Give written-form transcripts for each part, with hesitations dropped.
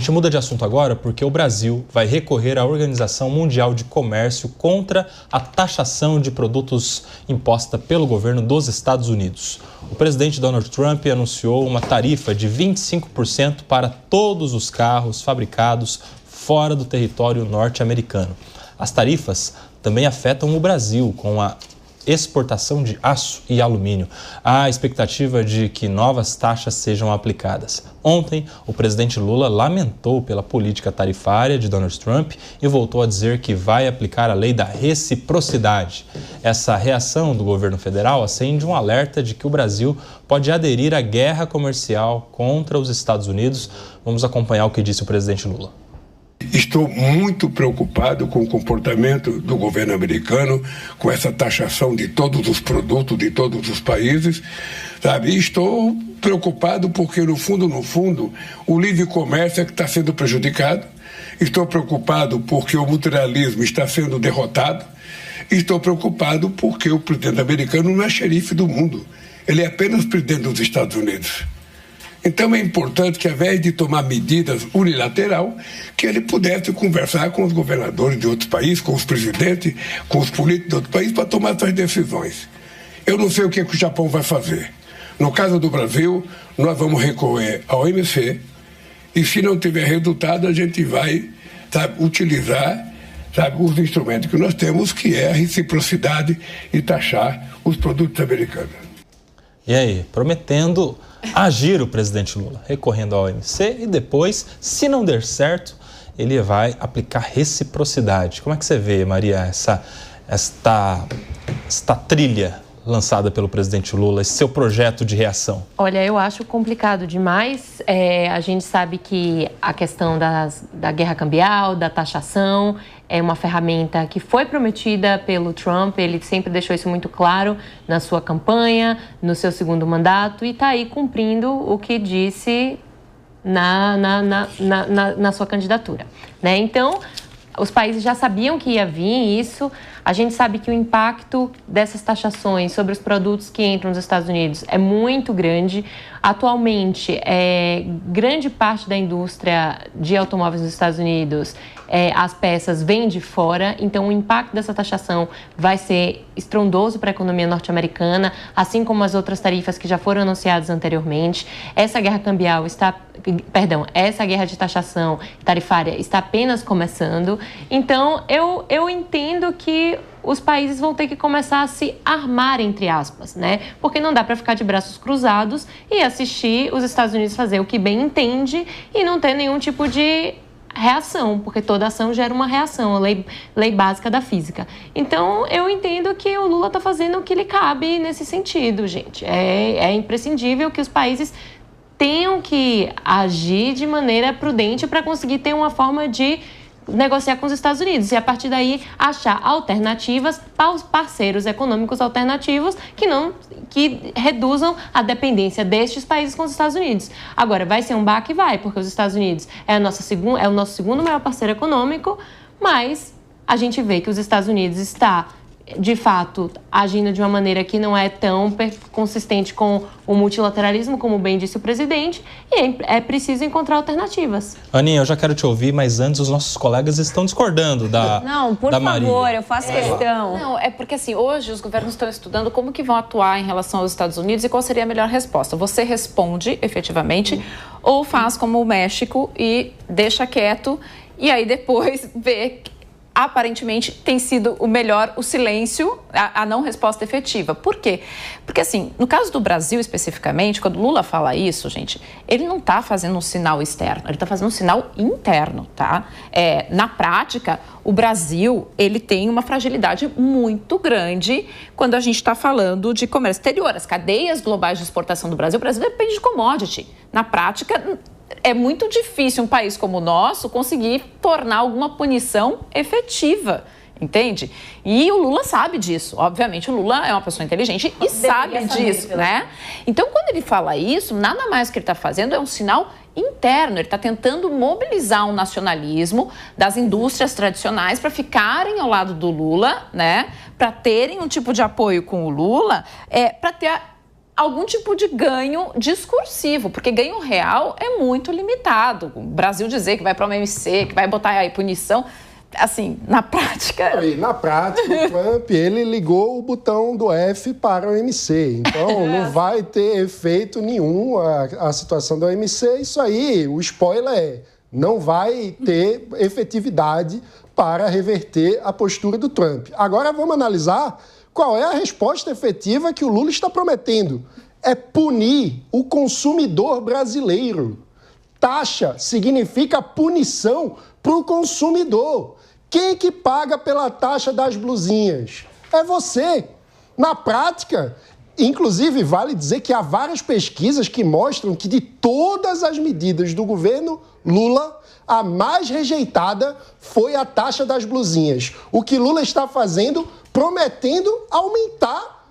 gente muda de assunto agora porque o Brasil vai recorrer à Organização Mundial de Comércio contra a taxação de produtos imposta pelo governo dos Estados Unidos. O presidente Donald Trump anunciou uma tarifa de 25% para todos os carros fabricados fora do território norte-americano. As tarifas também afetam o Brasil, com a exportação de aço e alumínio. Há a expectativa de que novas taxas sejam aplicadas. Ontem, o presidente Lula lamentou pela política tarifária de Donald Trump e voltou a dizer que vai aplicar a lei da reciprocidade. Essa reação do governo federal acende um alerta de que o Brasil pode aderir à guerra comercial contra os Estados Unidos. Vamos acompanhar o que disse o presidente Lula. Estou muito preocupado com o comportamento do governo americano, com essa taxação de todos os produtos de todos os países, sabe? Estou preocupado porque, no fundo, o livre comércio é que está sendo prejudicado. Estou preocupado porque o multilateralismo está sendo derrotado. Estou preocupado porque o presidente americano não é xerife do mundo. Ele é apenas presidente dos Estados Unidos. Então é importante que, ao invés de tomar medidas unilateral, que ele pudesse conversar com os governadores de outros países, com os presidentes, com os políticos de outros países, para tomar suas decisões. Eu não sei o que o Japão vai fazer. No caso do Brasil, nós vamos recorrer ao OMC e, se não tiver resultado, a gente vai, utilizar, os instrumentos que nós temos, que é a reciprocidade e taxar os produtos americanos. E aí, prometendo agir o presidente Lula, recorrendo ao OMC e depois, se não der certo, ele vai aplicar reciprocidade. Como é que você vê, Maria, esta trilha lançada pelo presidente Lula, esse seu projeto de reação? Olha, eu acho complicado demais. A gente sabe que a questão da guerra cambial, da taxação, é uma ferramenta que foi prometida pelo Trump. Ele sempre deixou isso muito claro na sua campanha, no seu segundo mandato, e está aí cumprindo o que disse na sua candidatura, né? Então, os países já sabiam que ia vir isso. A gente sabe que o impacto dessas taxações sobre os produtos que entram nos Estados Unidos é muito grande. Atualmente, grande parte da indústria de automóveis nos Estados Unidos, as peças vêm de fora, então o impacto dessa taxação vai ser estrondoso para a economia norte-americana, assim como as outras tarifas que já foram anunciadas anteriormente. Essa guerra de taxação tarifária está apenas começando. Então, eu entendo que os países vão ter que começar a se armar, entre aspas, né? Porque não dá para ficar de braços cruzados e assistir os Estados Unidos fazer o que bem entende e não ter nenhum tipo de reação, porque toda ação gera uma reação, a lei básica da física. Então, eu entendo que o Lula está fazendo o que lhe cabe nesse sentido, gente. É imprescindível que os países tenham que agir de maneira prudente para conseguir ter uma forma de negociar com os Estados Unidos e, a partir daí, achar alternativas para os parceiros econômicos alternativos que reduzam a dependência destes países com os Estados Unidos. Agora, vai ser um baque? Vai, porque os Estados Unidos é o nosso segundo maior parceiro econômico, mas a gente vê que os Estados Unidos está, de fato, agindo de uma maneira que não é tão consistente com o multilateralismo, como bem disse o presidente, e é preciso encontrar alternativas. Aninha, eu já quero te ouvir, mas antes os nossos colegas estão discordando da Maria. Não, por favor, eu faço questão. Não, é porque assim, hoje os governos estão estudando como que vão atuar em relação aos Estados Unidos e qual seria a melhor resposta. Você responde, efetivamente, ou faz como o México e deixa quieto, e aí depois vê... Aparentemente tem sido o melhor o silêncio, a não resposta efetiva. Por quê? Porque assim, no caso do Brasil especificamente, quando Lula fala isso, gente, ele não está fazendo um sinal externo, ele está fazendo um sinal interno, tá? Na prática, o Brasil, ele tem uma fragilidade muito grande quando a gente está falando de comércio exterior. As cadeias globais de exportação do Brasil depende de commodity. Na prática, é muito difícil um país como o nosso conseguir tornar alguma punição efetiva, entende? E o Lula sabe disso. Obviamente, o Lula é uma pessoa inteligente e sabe disso, né? Então, quando ele fala isso, nada mais que ele está fazendo é um sinal interno. Ele está tentando mobilizar um nacionalismo das indústrias tradicionais para ficarem ao lado do Lula, né? Para terem um tipo de apoio com o Lula, para ter algum tipo de ganho discursivo, porque ganho real é muito limitado. O Brasil dizer que vai para uma OMC, que vai botar aí punição, assim, na prática... Na prática, o Trump, ele ligou o botão do F para a OMC. Então, não vai ter efeito nenhum a situação da OMC. Isso aí, o spoiler não vai ter efetividade para reverter a postura do Trump. Agora, vamos analisar qual é a resposta efetiva que o Lula está prometendo. É punir o consumidor brasileiro. Taxa significa punição para o consumidor. Quem que paga pela taxa das blusinhas? É você. Na prática, inclusive, vale dizer que há várias pesquisas que mostram que de todas as medidas do governo Lula, a mais rejeitada foi a taxa das blusinhas. O que Lula está fazendo, prometendo aumentar,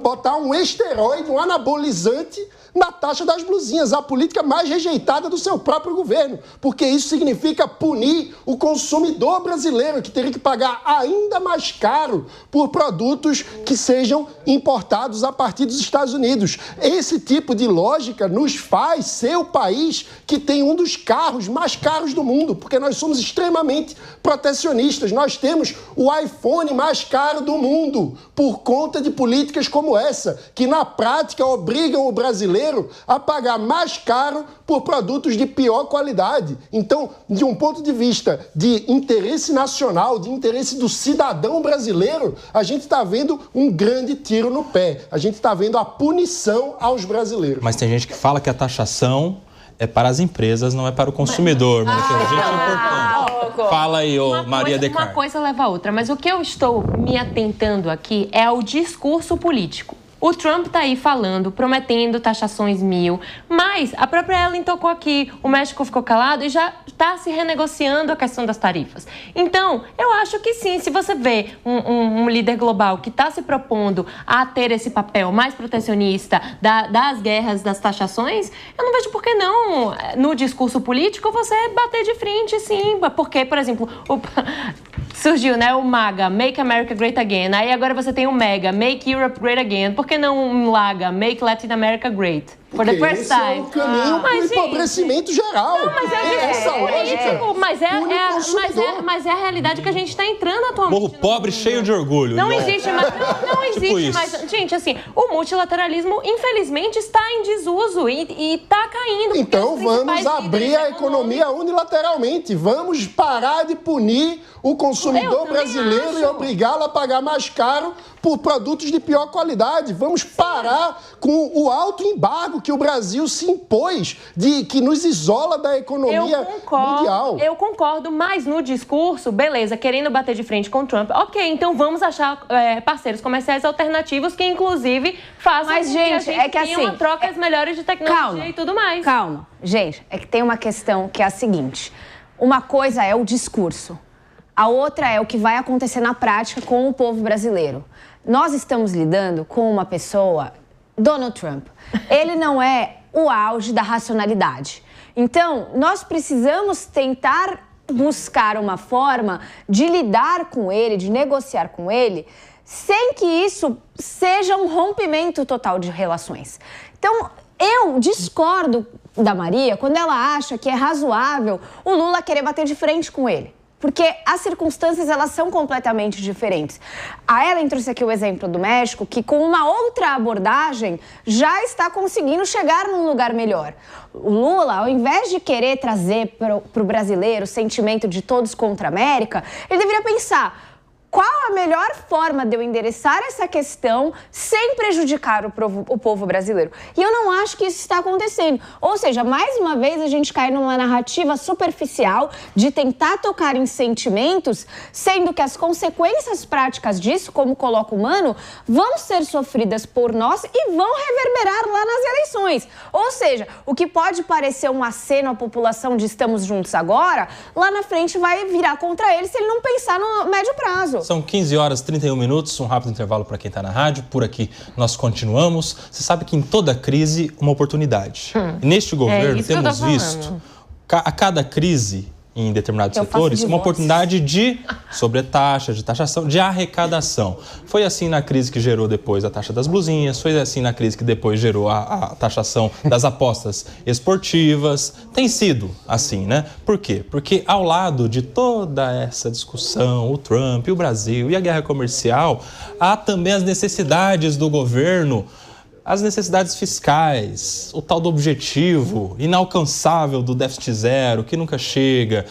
botar um esteroide, um anabolizante na taxa das blusinhas, a política mais rejeitada do seu próprio governo, porque isso significa punir o consumidor brasileiro, que teria que pagar ainda mais caro por produtos que sejam importados a partir dos Estados Unidos. Esse tipo de lógica nos faz ser o país que tem um dos carros mais caros do mundo, porque nós somos extremamente protecionistas. Nós temos o iPhone mais caro do mundo por conta de políticas como essa, que na prática obrigam o brasileiro a pagar mais caro por produtos de pior qualidade. Então, de um ponto de vista de interesse nacional, de interesse do cidadão brasileiro, a gente está vendo um grande tiro no pé. A gente está vendo a punição aos brasileiros. Mas tem gente que fala que a taxação é para as empresas, não é para o consumidor. Mas gente, é importante. Fala aí, Maria de Carmo. Uma coisa leva a outra, mas o que eu estou me atentando aqui é ao discurso político. O Trump está aí falando, prometendo taxações 1000, mas a própria Ellen tocou aqui, o México ficou calado e já está se renegociando a questão das tarifas. Então, eu acho que sim, se você vê um líder global que está se propondo a ter esse papel mais protecionista das guerras, das taxações, eu não vejo por que não, no discurso político, você bater de frente, sim. Porque, por exemplo, surgiu, né, o MAGA, Make America Great Again, aí agora você tem o MEGA, Make Europe Great Again. Por que não um LAGA, Make Latin America Great? For the first time. É o caminho para o empobrecimento geral. Não, mas essa lógica. Mas é a realidade que a gente está entrando atualmente. Morro pobre cheio de orgulho. Não existe mais. Não existe mais. Gente, assim, o multilateralismo, infelizmente, está em desuso e está caindo. Então vamos abrir a economia unilateralmente. Vamos parar de punir o consumidor brasileiro e obrigá-lo a pagar mais caro por produtos de pior qualidade. Vamos parar com o alto embargo que o Brasil se impôs, que nos isola da economia mundial. Eu concordo, mas no discurso, beleza, querendo bater de frente com o Trump, ok, então vamos achar parceiros comerciais alternativos que, inclusive, façam mas, gente, é que assim, trocas melhores de tecnologia e tudo mais. Calma, gente, é que tem uma questão que é a seguinte, uma coisa é o discurso, a outra é o que vai acontecer na prática com o povo brasileiro. Nós estamos lidando com uma pessoa, Donald Trump. Ele não é o auge da racionalidade. Então, nós precisamos tentar buscar uma forma de lidar com ele, de negociar com ele, sem que isso seja um rompimento total de relações. Então, eu discordo da Maria quando ela acha que é razoável o Lula querer bater de frente com ele. Porque as circunstâncias, elas são completamente diferentes. A Ellen trouxe aqui o exemplo do México, que com uma outra abordagem já está conseguindo chegar num lugar melhor. O Lula, ao invés de querer trazer para o brasileiro o sentimento de todos contra a América, ele deveria pensar: qual a melhor forma de eu endereçar essa questão sem prejudicar o povo brasileiro? E eu não acho que isso está acontecendo. Ou seja, mais uma vez a gente cai numa narrativa superficial de tentar tocar em sentimentos, sendo que as consequências práticas disso, como coloca o Mano, vão ser sofridas por nós e vão reverberar lá nas eleições. Ou seja, o que pode parecer um aceno à população de estamos juntos agora, lá na frente vai virar contra ele se ele não pensar no médio prazo. São 15 horas e 31 minutos, um rápido intervalo para quem está na rádio. Por aqui nós continuamos. Você sabe que em toda crise, uma oportunidade. E neste governo temos visto, a cada crise, em determinados setores uma oportunidade de sobretaxa, de taxação, de arrecadação. Foi assim na crise que gerou depois a taxa das blusinhas, foi assim na crise que depois gerou a taxação das apostas esportivas. Tem sido assim, né? Por quê? Porque ao lado de toda essa discussão, o Trump, o Brasil e a guerra comercial, há também as necessidades do governo, as necessidades fiscais, o tal do objetivo inalcançável do déficit zero, que nunca chega,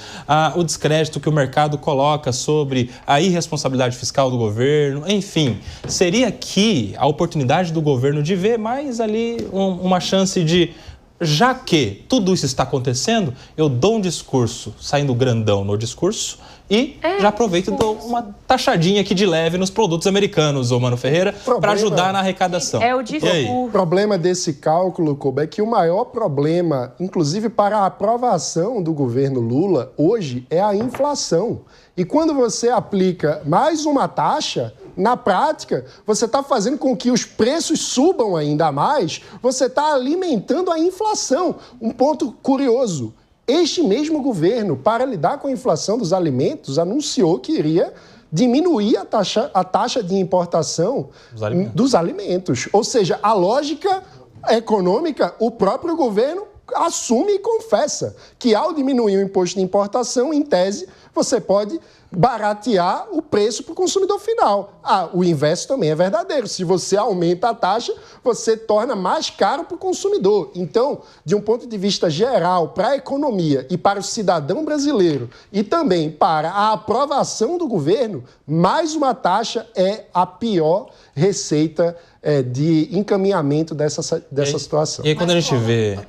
o descrédito que o mercado coloca sobre a irresponsabilidade fiscal do governo, enfim. Seria aqui a oportunidade do governo de ver mais ali uma chance de, já que tudo isso está acontecendo, eu dou um discurso, saindo grandão no discurso, e já aproveito e dou uma taxadinha aqui de leve nos produtos americanos, ô Mano Ferreira, para ajudar na arrecadação. É o discurso. O problema desse cálculo, Koba, é que o maior problema, inclusive para a aprovação do governo Lula, hoje é a inflação. E quando você aplica mais uma taxa, na prática, você está fazendo com que os preços subam ainda mais, você está alimentando a inflação. Um ponto curioso. Este mesmo governo, para lidar com a inflação dos alimentos, anunciou que iria diminuir a taxa de importação dos alimentos. Ou seja, a lógica econômica, o próprio governo assume e confessa que ao diminuir o imposto de importação, em tese, você pode baratear o preço para o consumidor final. O inverso também é verdadeiro. Se você aumenta a taxa, você torna mais caro para o consumidor. Então, de um ponto de vista geral, para a economia e para o cidadão brasileiro e também para a aprovação do governo, mais uma taxa é a pior receita de encaminhamento dessa situação. E aí quando a gente vê...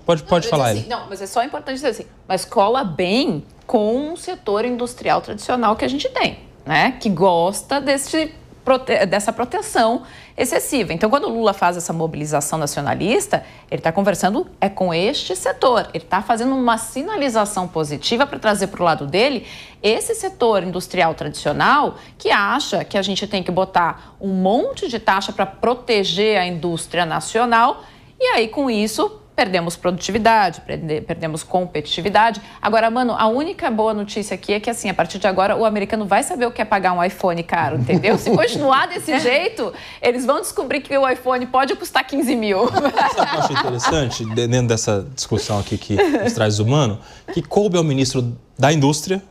Pode falar. Assim, não, mas é só importante dizer assim, mas cola bem com o setor industrial tradicional que a gente tem, né? Que gosta dessa proteção excessiva. Então, quando o Lula faz essa mobilização nacionalista, ele está conversando com este setor. Ele está fazendo uma sinalização positiva para trazer para o lado dele esse setor industrial tradicional que acha que a gente tem que botar um monte de taxa para proteger a indústria nacional e aí, com isso, perdemos produtividade, perdemos competitividade. Agora, Mano, a única boa notícia aqui é que, assim, a partir de agora, o americano vai saber o que é pagar um iPhone caro, entendeu? Se continuar desse jeito, eles vão descobrir que o iPhone pode custar 15 mil. Sabe o que eu acho interessante, dentro dessa discussão aqui que nos traz o Mano, que coube ao ministro da Indústria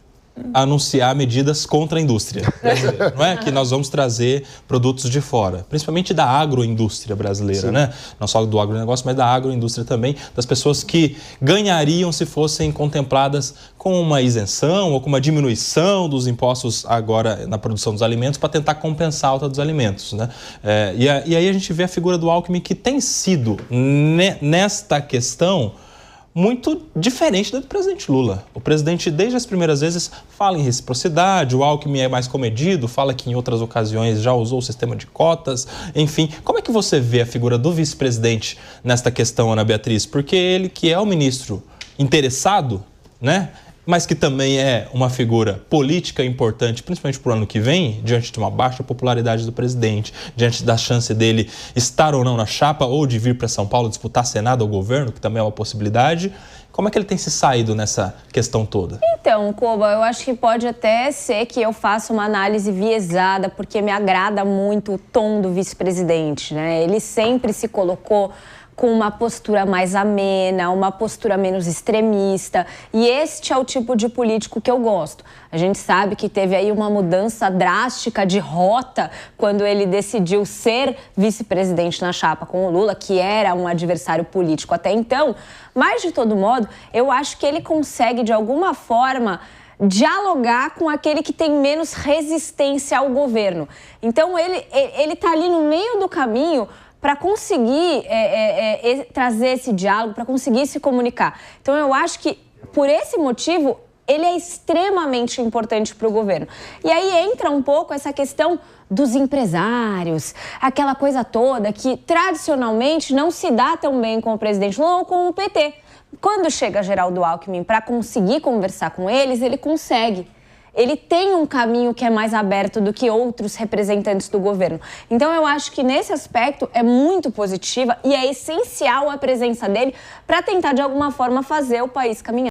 anunciar medidas contra a indústria brasileira, não é? Que nós vamos trazer produtos de fora, principalmente da agroindústria brasileira, né? Não só do agronegócio, mas da agroindústria também, das pessoas que ganhariam se fossem contempladas com uma isenção ou com uma diminuição dos impostos agora na produção dos alimentos para tentar compensar a alta dos alimentos, né? E aí a gente vê a figura do Alckmin que tem sido, nesta questão, muito diferente do presidente Lula. O presidente, desde as primeiras vezes, fala em reciprocidade, o Alckmin é mais comedido, fala que em outras ocasiões já usou o sistema de cotas, enfim. Como é que você vê a figura do vice-presidente nesta questão, Ana Beatriz? Porque ele, que é o ministro interessado, né, mas que também é uma figura política importante, principalmente para o ano que vem, diante de uma baixa popularidade do presidente, diante da chance dele estar ou não na chapa, ou de vir para São Paulo disputar Senado ou governo, que também é uma possibilidade. Como é que ele tem se saído nessa questão toda? Então, Koba, eu acho que pode até ser que eu faça uma análise viesada, porque me agrada muito o tom do vice-presidente, né? Ele sempre se colocou com uma postura mais amena, uma postura menos extremista. E este é o tipo de político que eu gosto. A gente sabe que teve aí uma mudança drástica de rota quando ele decidiu ser vice-presidente na chapa com o Lula, que era um adversário político até então. Mas, de todo modo, eu acho que ele consegue, de alguma forma, dialogar com aquele que tem menos resistência ao governo. Então, ele está ali no meio do caminho para conseguir trazer esse diálogo, para conseguir se comunicar. Então, eu acho que, por esse motivo, ele é extremamente importante para o governo. E aí entra um pouco essa questão dos empresários, aquela coisa toda que, tradicionalmente, não se dá tão bem com o presidente Lula ou com o PT. Quando chega Geraldo Alckmin para conseguir conversar com eles, ele consegue. Ele tem um caminho que é mais aberto do que outros representantes do governo. Então, eu acho que nesse aspecto é muito positiva e é essencial a presença dele para tentar, de alguma forma, fazer o país caminhar.